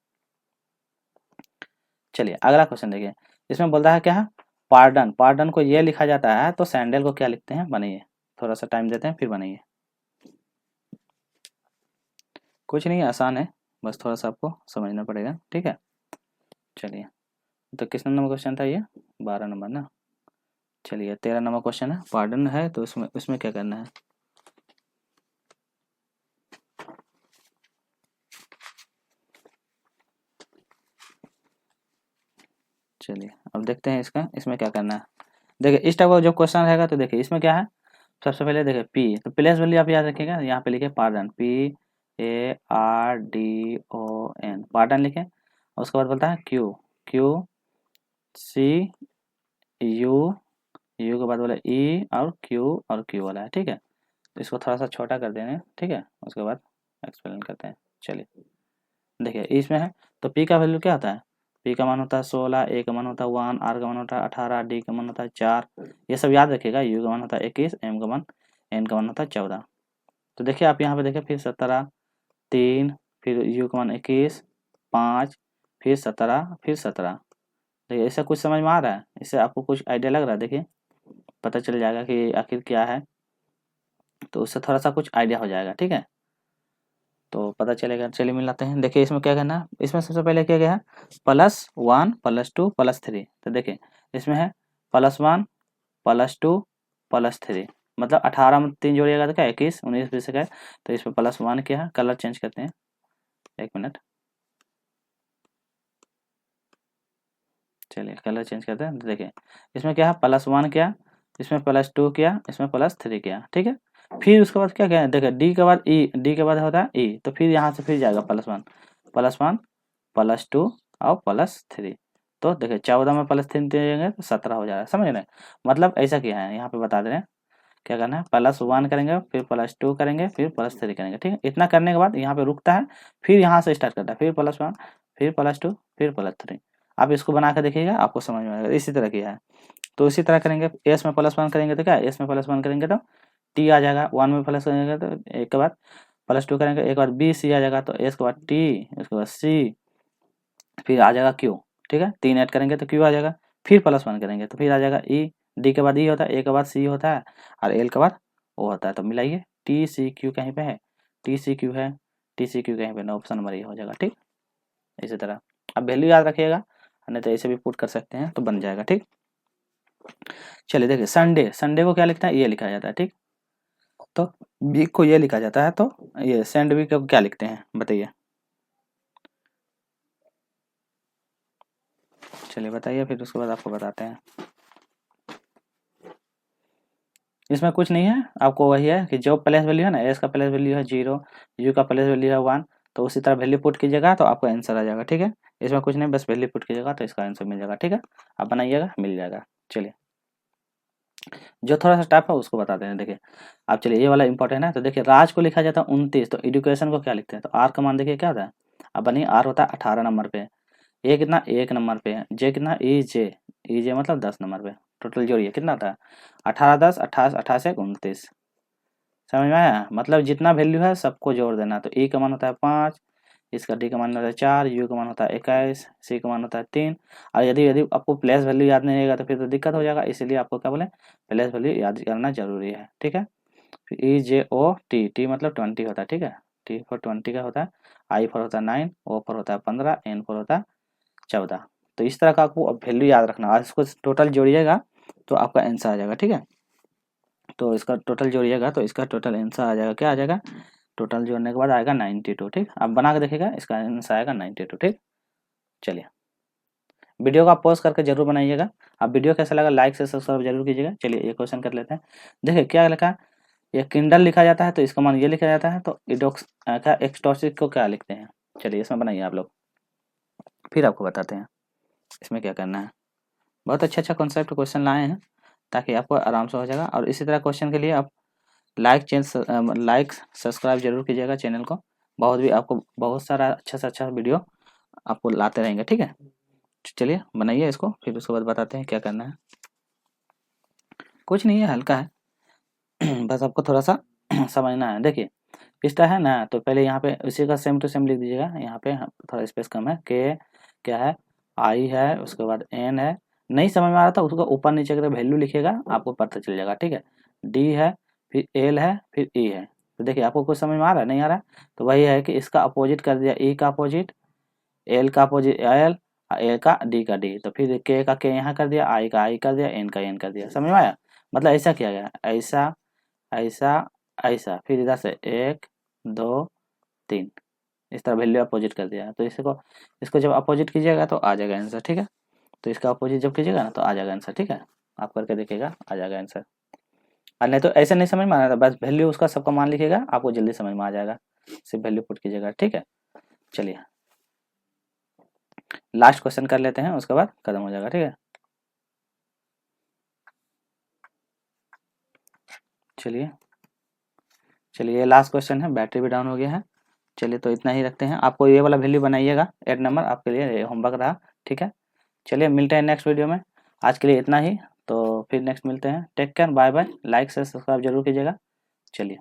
चलिए अगला क्वेश्चन देखिए, इसमें बोलता है क्या है, पार्डन, पार्डन को ये लिखा जाता है तो सैंडल को क्या लिखते हैं, बनाइए, थोड़ा सा टाइम देते हैं फिर बनाइए। कुछ नहीं, आसान है, बस थोड़ा सा आपको समझना पड़ेगा, ठीक है। चलिए, तो किस नंबर क्वेश्चन था ये, 12 नंबर ना। चलिए 13 नंबर क्वेश्चन है, पार्डन है तो उसमें उसमें क्या करना है। चलिए अब देखते हैं इसका, इसमें क्या करना है। देखिए इस टाइप का जब क्वेश्चन रहेगा तो देखिए इसमें क्या है, सबसे पहले देखिए पी, तो प्लेस वैल्यू आप याद रखिएगा, यहाँ पे लिखे पार्डन, PARDON, पार्डन लिखे। उसके बाद बोलता है क्यू, QC, यू के बाद बोला ई, और क्यू वाला है, ठीक है। तो इसको थोड़ा सा छोटा कर देंगे, ठीक है, उसके बाद एक्सप्लेन करते हैं। चलिए देखिए इसमें है, तो पी का वैल्यू क्या होता है, पी का मान होता है 16, ए का मान होता है 1, आर का मान होता है 18, डी का मान होता है 4, ये सब याद रखिएगा। यू का मान होता है 21, एन का मान होता है 14। तो देखिए आप यहाँ पे देखिए, फिर 17, 3, फिर यू का मान 21, 5, फिर 17, फिर 17। देखिए इससे कुछ समझ में आ रहा है, इससे आपको कुछ आइडिया लग रहा है, देखिए पता चल जाएगा कि आखिर क्या है, तो उससे थोड़ा सा कुछ आइडिया हो जाएगा, ठीक है, तो पता चलेगा। चलिए मिलाते हैं, देखिए इसमें क्या करना है, इसमें सबसे पहले क्या गया है, +1, +2, +3। तो देखिए इसमें है +1, +2, +3, मतलब 18 में 3 जोड़िएगा तो क्या 21, 19, 20 का है, तो इसमें +1 क्या है, कलर चेंज करते हैं, 1 मिनट। चलिए कलर चेंज करते हैं, तो देखिए इसमें क्या है, +1 किया, इसमें +2 किया, इसमें +3 किया, ठीक है। फिर उसके बाद क्या क्या है, देखिए डी के बाद ई, डी के बाद होता है ई, तो फिर यहाँ से फिर जाएगा +1, +2 और +3। तो देखिए 14 में +3 देंगे तो 17 हो जाएगा, समझ रहे हैं। मतलब ऐसा किया है, यहाँ पे बता दे रहे हैं क्या करना है, +1 करेंगे, फिर +2 करेंगे, फिर +3 करेंगे, ठीक है। इतना करने के बाद यहाँ पे रुकता है, फिर यहाँ से स्टार्ट करता है, फिर +1, फिर +2, फिर +3। आप इसको बना के देखिएगा, आपको समझ में आएगा, इसी तरह किया है। तो इसी तरह करेंगे, एस में +1 करेंगे तो क्या, एस में +1 करेंगे तो टी आ जाएगा, 1 में प्लस करेंगे तो एक के बाद +2 करेंगे, एक बार बी सी आ जाएगा, तो एस के बाद टी, उसके बाद सी, फिर आ जाएगा क्यू, ठीक है, 3 ऐड करेंगे तो क्यू आ जाएगा, फिर +1 करेंगे तो फिर आ जाएगा ई, डी के बाद ई होता है, ए के बाद सी होता है, और एल के बाद ओ होता है। तो मिलाइए, टी सी क्यू कहीं पे है, टी सी क्यू है, टी सी क्यू कहीं पे ना, ऑप्शन नंबर ये हो जाएगा, ठीक। इसी तरह अब वैल्यू याद रखिएगा, नहीं तो ऐसे भी पुट कर सकते हैं तो बन जाएगा, ठीक। चलिए देखिए संडे, संडे को क्या लिखता है, ये लिखा जाता है, ठीक। तो वीक को ये लिखा जाता है, तो ये सैंड वीक को क्या लिखते हैं बताइए। चलिए बताइए, फिर उसके बाद आपको बताते हैं। इसमें कुछ नहीं है, आपको वही है कि जो प्लेस वैल्यू है ना, एस का प्लेस वैल्यू है 0, यू का प्लेस वैल्यू है 1, तो उसी तरह वैल्यू पुट कीजिएगा तो आपको आंसर आ जाएगा, ठीक है। इसमें कुछ नहीं, बस वैल्यू पुट कीजिएगा तो इसका आंसर मिल जाएगा, ठीक है। आप बनाइएगा, मिल जाएगा। चलिए जो थोड़ा सा टफ है उसको बताते हैं, देखिए आप, चलिए ये वाला इंपॉर्टेंट है। तो देखिए राज को लिखा जाता है 29, तो एजुकेशन को क्या लिखते हैं, तो आर का मान देखिए क्या होता है। अब बनिए, आर होता है 18 नंबर पे, ए कितना 1 नंबर पे है, जे कितना ई जे मतलब 10 नंबर पे। टोटल जोड़िए कितना आता है, 18, 10, 28, 28 से 29, समझ में आया। मतलब जितना वैल्यू है सबको जोड़ देना। तो ई का मान होता है 5, इसका डी का मान होता है 4, यू का मान होता है 21, सी का मान होता है 3। और यदि यदि आपको प्लेस वैल्यू याद नहीं रहेगा तो फिर तो दिक्कत हो जाएगा, इसीलिए आपको क्या बोले, प्लेस वैल्यू याद करना जरूरी है, ठीक है। फिर ई जे ओ टी, टी मतलब 20 होता है, ठीक है, टी फॉर 20 का होता है, आई फॉर होता है 9, ओ फॉर होता है 15, एन फॉर होता है 14। तो इस तरह का आपको अब वैल्यू याद रखना, और इसको टोटल जोड़िएगा तो आपका आंसर आ जाएगा, ठीक है। तो इसका टोटल जोड़िएगा तो इसका टोटल आंसर आ जाएगा, क्या आ जाएगा, टोटल जोड़ने के बाद आएगा 92, ठीक। आप बना के देखिएगा, इसका आंसर आएगा 92, ठीक। चलिए वीडियो को आप पॉज करके जरूर बनाइएगा। आप वीडियो कैसा लगा लाइक से सब्सक्राइब जरूर कीजिएगा। चलिए ये क्वेश्चन कर लेते हैं। देखिए क्या लिखा है, ये किंडल लिखा जाता है तो इसका मान ये लिखा जाता है, तो इडोक्स क्या एक्सटॉसिक को क्या लिखते हैं। चलिए इसमें बनाइए आप लोग, फिर आपको बताते हैं इसमें क्या करना है। बहुत अच्छा अच्छा कॉन्सेप्ट क्वेश्चन लाए हैं ताकि आपको आराम से हो जाएगा। और इसी तरह क्वेश्चन के लिए आप लाइक सब्सक्राइब जरूर कीजिएगा चैनल को। आपको बहुत सारा अच्छा से अच्छा वीडियो आपको लाते रहेंगे, ठीक है। चलिए बनाइए इसको, फिर उसके बाद बताते हैं क्या करना है। कुछ नहीं है, हल्का है बस आपको थोड़ा सा समझना है। देखिए पिस्टा है ना, तो पहले यहाँ पे उसी का सेम टू सेम लिख दीजिएगा। यहाँ पे थोड़ा स्पेस कम है। के क्या है, आई है, उसके बाद एन है। नहीं समझ में आ रहा था उसको ऊपर नीचे करके वैल्यू लिखिएगा, आपको पता चल जाएगा, ठीक है। डी है, फिर एल है, फिर ई है। तो देखिए आपको कुछ समझ में आ रहा है, नहीं आ रहा है, तो वही है कि इसका अपोजिट कर दिया, ई का अपोजिट, एल का अपोजिट एल, ए का डी का डी, तो फिर के का के यहाँ कर दिया, आई का आई कर दिया, एन का एन कर दिया। समझ में आया, मतलब ऐसा किया गया, ऐसा ऐसा ऐसा, फिर इधर से 1 2 3, इस तरह वैल्यू अपोजिट कर दिया। तो इसको जब अपोजिट कीजिएगा तो आ जाएगा आंसर, ठीक है। तो इसका अपोजिट जब कीजिएगा ना तो आ जाएगा आंसर, ठीक है। आप करके देखिएगा, आ जाएगा आंसर। और नहीं तो ऐसे नहीं समझ में आ रहा था, बस वैल्यू उसका सबका मान लिखिएगा, आपको जल्दी समझ में आ जाएगा। सिर्फ वैल्यू पुट कीजिएगा, ठीक है। चलिए लास्ट क्वेश्चन कर लेते हैं, उसके बाद खत्म हो जाएगा, ठीक है। चलिए चलिए, ये लास्ट क्वेश्चन है, बैटरी भी डाउन हो गया है। चलिए तो इतना ही रखते हैं। आपको ये वाला वैल्यू बनाइएगा, 8 नंबर आपके लिए होमवर्क रहा, ठीक है। चलिए मिलते हैं नेक्स्ट वीडियो में, आज के लिए इतना ही। तो फिर नेक्स्ट मिलते हैं, take care, bye bye. Like से सब्सक्राइब जरूर कीजिएगा। चलिए।